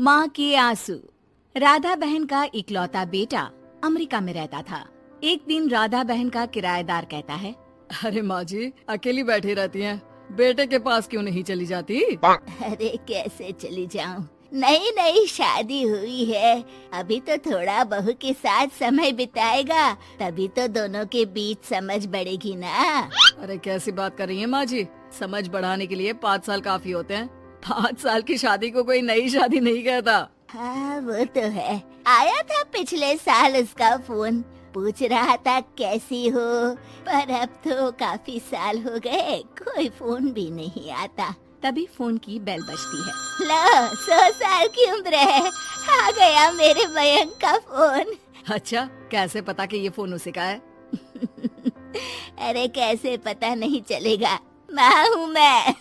माँ के आंसू। राधा बहन का इकलौता बेटा अमेरिका में रहता था। एक दिन राधा बहन का किराएदार कहता है, अरे माँ जी अकेली बैठी रहती हैं, बेटे के पास क्यों नहीं चली जाती? अरे कैसे चली जाऊं, नई नई शादी हुई है, अभी तो थोड़ा बहू के साथ समय बिताएगा, तभी तो दोनों के बीच समझ बढ़ेगी ना। अरे कैसी बात कर रही हैं माँ जी, समझ बढ़ाने के लिए 5 साल काफी होते हैं। 5 साल की शादी को कोई नई शादी नहीं कहता। हाँ वो तो है, आया था पिछले साल उसका फोन, पूछ रहा था कैसी हो, पर अब तो काफी साल हो गए, कोई फोन भी नहीं आता। तभी फोन की बेल बजती है। लो 100 साल की उम्र है, आ गया मेरे मयंक का फोन। अच्छा कैसे पता कि ये फोन उसी का है? अरे कैसे पता नहीं चलेगा, माँ हूँ मैं।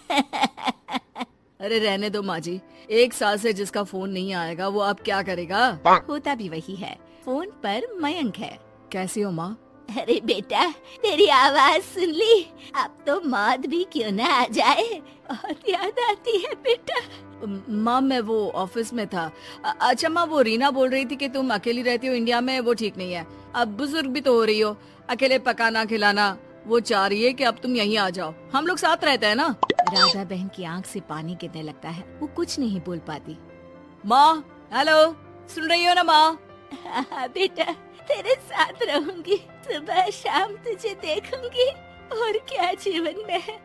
अरे रहने दो माँ जी, 1 साल से जिसका फोन नहीं आएगा वो अब क्या करेगा? होता भी वही है, फोन पर मयंक है। कैसी हो माँ? अरे बेटा तेरी आवाज सुन ली, अब तो मौत भी क्यों ना आ जाए, बहुत याद आती है बेटा। माँ मैं वो ऑफिस में था। अच्छा माँ वो रीना बोल रही थी कि तुम अकेली रहती हो इंडिया में, वो ठीक नहीं है। अब बुजुर्ग भी तो हो रही हो, अकेले पकाना खिलाना, वो चाह रही है कि अब तुम यहीं आ जाओ, हम लोग साथ रहते हैं ना। राधा बहन की आंख से पानी गिरने लगता है, वो कुछ नहीं बोल पाती। माँ हेलो, सुन रही हो ना माँ? हाँ बेटा तेरे साथ रहूंगी, सुबह शाम तुझे देखूंगी, और क्या जीवन में है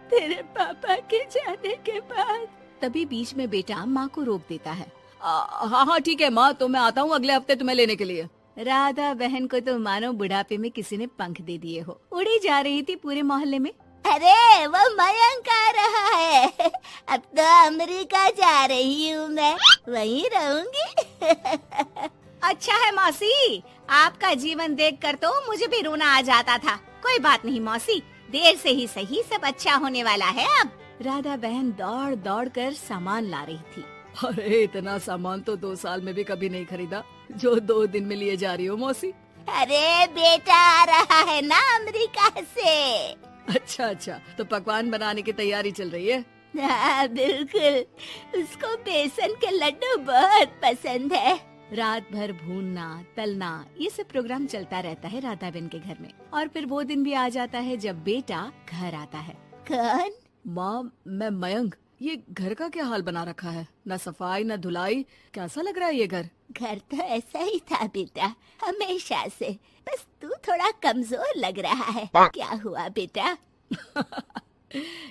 तेरे पापा के जाने के बाद। तभी बीच में बेटा माँ को रोक देता है। हाँ हाँ ठीक है माँ, तो मैं आता हूँ अगले हफ्ते तुम्हें लेने के लिए। राधा बहन को तो मानो बुढ़ापे में किसी ने पंख दे दिए हो, उड़ी जा रही थी पूरे मोहल्ले में। अरे वो मयंक आ रहा है, अब तो अमेरिका जा रही हूँ मैं, वहीं रहूंगी। अच्छा है मौसी, आपका जीवन देखकर तो मुझे भी रोना आ जाता था। कोई बात नहीं मौसी, देर से ही सही सब अच्छा होने वाला है अब। राधा बहन दौड़ दौड़ कर सामान ला रही थी। अरे इतना सामान तो 2 साल में भी कभी नहीं खरीदा जो 2 दिन में लिए जा रही हो मौसी। अरे बेटा आ रहा है ना अमेरिका से। अच्छा तो पकवान बनाने की तैयारी चल रही है? हाँ बिल्कुल, उसको बेसन के लड्डू बहुत पसंद है। रात भर भूनना तलना ये सब प्रोग्राम चलता रहता है राधा बहन के घर में। और फिर वो दिन भी आ जाता है जब बेटा घर आता है। कौन? माँ मैं मयंक, ये घर का क्या हाल बना रखा है, न सफाई न धुलाई, कैसा लग रहा है ये घर? घर तो ऐसा ही था बेटा हमेशा से, बस तू थोड़ा कमजोर लग रहा है। क्या हुआ बेटा?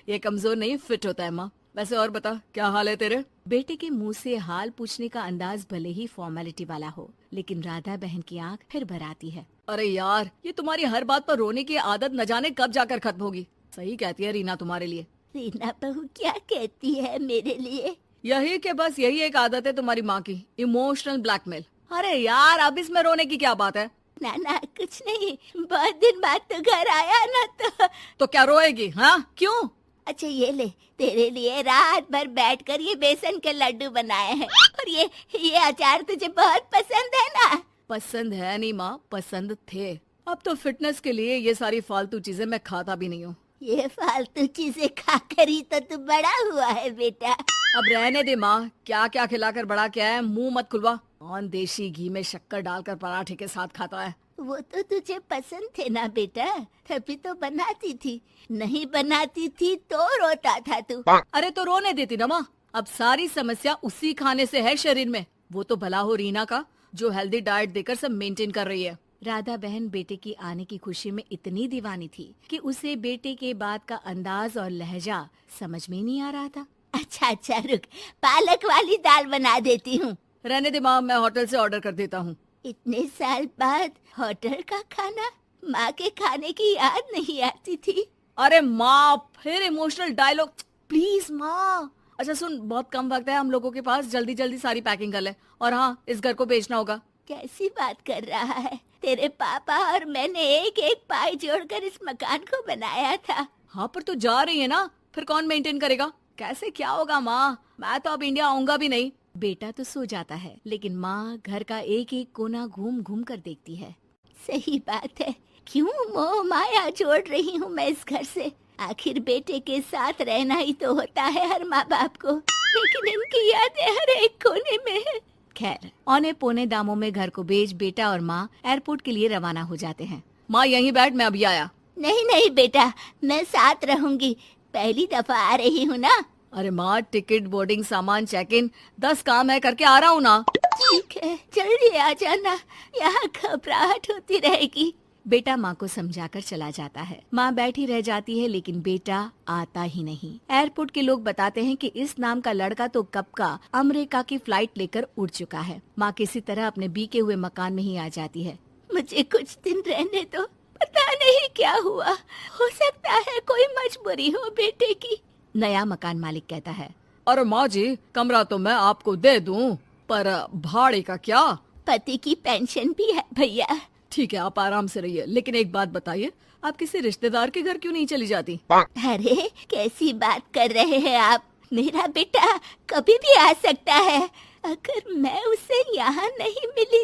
ये कमजोर नहीं फिट होता है माँ। वैसे और बता क्या हाल है तेरे? बेटे के मुंह से हाल पूछने का अंदाज भले ही फॉर्मेलिटी वाला हो, लेकिन राधा बहन की आंख फिर भर आती है। अरे यार ये तुम्हारी हर बात पर रोने की आदत न जाने कब जाकर खत्म होगी। सही कहती है रीना तुम्हारे लिए। रीना बहू क्या कहती है मेरे लिए? यही कि बस यही एक आदत है तुम्हारी माँ की, इमोशनल ब्लैकमेल। अरे यार अब इसमें रोने की क्या बात है? ना कुछ नहीं, बहुत दिन बाद तो घर आया ना तो क्या रोएगी? हाँ क्यों? अच्छा ये ले, तेरे लिए रात भर बैठकर ये बेसन के लड्डू बनाए हैं, और ये अचार तुझे बहुत पसंद है ना? पसंद है नहीं माँ, पसंद थे। अब तो फिटनेस के लिए ये सारी फालतू चीजें मैं खाता भी नहीं हूँ। ये फालतू चीजें खाकर ही तो तू बड़ा हुआ है बेटा। अब रहने दे माँ, क्या क्या खिलाकर बड़ा क्या है, मुंह मत खुलवा। कौन देशी घी में शक्कर डालकर पराठे के साथ खाता है? वो तो तुझे पसंद थे ना बेटा, तभी तो बनाती थी, नहीं बनाती थी तो रोता था तू। अरे तो रोने देती ना माँ, अब सारी समस्या उसी खाने से है शरीर में। वो तो भला हो रीना का जो हेल्दी डाइट देकर सब मेंटेन कर रही है। राधा बहन बेटे की आने की खुशी में इतनी दीवानी थी कि उसे बेटे के बात का अंदाज और लहजा समझ में नहीं आ रहा था। अच्छा रुक, पालक वाली दाल बना देती हूँ। रहने दे माँ, मैं होटल से ऑर्डर कर देता हूँ। इतने साल बाद होटल का खाना, माँ के खाने की याद नहीं आती थी। अरे माँ फिर इमोशनल डायलॉग, प्लीज माँ। अच्छा सुन, बहुत कम वक्त है हम लोगों के पास, जल्दी जल्दी सारी पैकिंग कर ले। और हाँ इस घर को बेचना होगा। कैसी बात कर रहा है, तेरे पापा और मैंने एक एक पाई जोड़कर इस मकान को बनाया था। हाँ पर तू जा रही है ना, फिर कौन मेंटेन करेगा? कैसे क्या होगा माँ, मैं तो अब इंडिया आऊंगा भी नहीं। बेटा तो सो जाता है, लेकिन माँ घर का एक एक कोना घूम घूम कर देखती है। सही बात है, क्यों मोह माया जोड़ रही हूँ मैं इस घर से, आखिर बेटे के साथ रहना ही तो होता है हर माँ बाप को। लेकिन इनकी यादें हर एक कोने में है। खैर, औने पौने दामों में घर को बेच बेटा और माँ एयरपोर्ट के लिए रवाना हो जाते हैं। माँ यहीं बैठ, मैं अभी आया। नहीं नहीं बेटा, मैं साथ रहूंगी, पहली दफा आ रही हूँ ना। अरे माँ, टिकट, बोर्डिंग, सामान, चेक इन 10 काम है, करके आ रहा हूँ ना। ठीक है, जल्दी आ जाना, यहाँ घबराहट होती रहेगी। बेटा माँ को समझाकर चला जाता है। माँ बैठी रह जाती है लेकिन बेटा आता ही नहीं। एयरपोर्ट के लोग बताते हैं कि इस नाम का लड़का तो कब का अमेरिका की फ्लाइट लेकर उड़ चुका है। माँ किसी तरह अपने बीके हुए मकान में ही आ जाती है। मुझे कुछ दिन रहने दो, पता नहीं क्या हुआ, हो सकता है कोई मजबूरी हो बेटे की। नया मकान मालिक कहता है। अरे माँ जी, कमरा तो मैं आपको दे दूँ, पर भाड़े का क्या? पति की पेंशन भी है भैया। ठीक है, आप आराम से रहिए, लेकिन एक बात बताइए, आप किसी रिश्तेदार के घर क्यों नहीं चली जाती? अरे कैसी बात कर रहे हैं आप, मेरा बेटा कभी भी आ सकता है। अगर मैं उसे यहाँ नहीं मिली